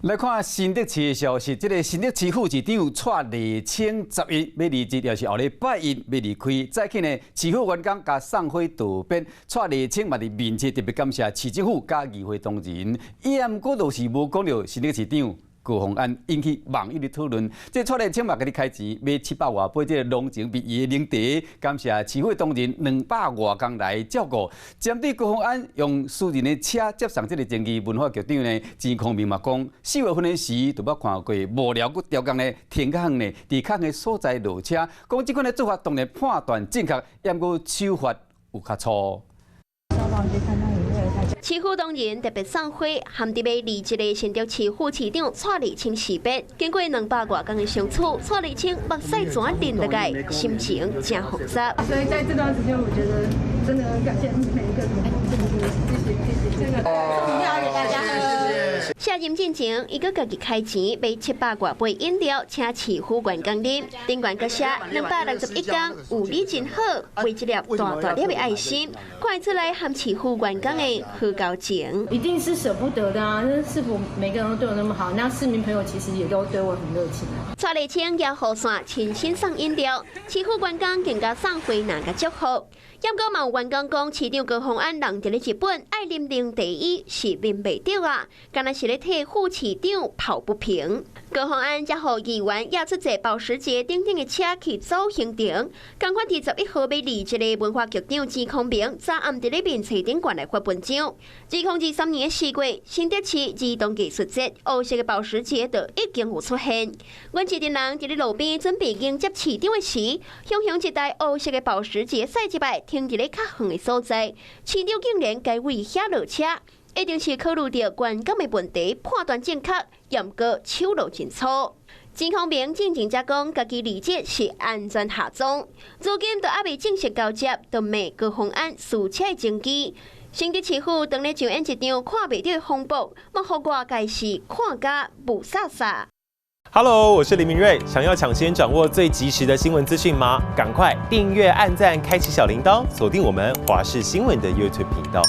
来看新竹市的消息，这个新竹市副市长蔡立青10月要离职，也是后礼拜一要离开。再去呢，市府员工甲送花道别，蔡立青嘛伫面前特别感谢市政府甲议会同仁，不过就是无讲到新竹市长高虹安，引起网友的讨论。这蔡立青嘛，甲你开钱买700外杯这个浓情蜜意的柠茶，感谢市府同仁200外工来照顾。针对高虹安用私人的车接送这个前期文化局长呢，钱康明嘛讲，4月份的时都捌看过无聊佮刁工呢停较远呢，伫较远的所在落车，讲这款的做法当然判断正确，不过手法有较粗。市府同仁特别送花，含伫要离职的新竹市副市长蔡立青辞别。经过200外工的相处，蔡立青目屎全淋落来，心情真复杂。所以在这段时间，我觉得真的很感谢每一个同仁，谢谢。谢大家。下任进前，伊阁家己开钱买700外杯饮料，请市府员工啉。顶管阁写261工，有你真好，为一粒大大粒的爱心，看出来和市府员工的好交情。一定是舍不得的啊！那市府每个人都对我那么好，那市民朋友其实也都对我很热情啊。蔡立青也雨伞亲身送饮料，市府员工更加送花拿个祝福。也过嘛有员工讲，市长高虹安人伫咧日本爱啉零第一是啉袂着啊，敢若是咧替副市长抱不平。高虹安才互议员也出坐保时捷等等的车去走行程。同款伫11号要离职的文化局长钱康明，昨暗伫咧面册顶馆来发文章。2023年的4月，新竹市儿童艺术节，黑色的保时捷就已经有出现。阮一群人伫咧路边准备迎接市长的时，熊熊一台黑色的保时捷驶入来，停伫咧较远的所在，市长竟然该为遐落车。一定是考虑到员工的问题，判断正确，也毋过手路真粗。钱康明进前才讲，家己离职是安全下装，如今都还未正式交接，就骂高虹安私车的证据。新竹市府当咧上演一场看袂到的风波，要互外界是看甲不飒飒。Hello， 我是林明瑞。想要抢先掌握最及时的新闻资讯吗？赶快订阅、按赞、开启小铃铛，锁定我们华视新闻的 YouTube 频道。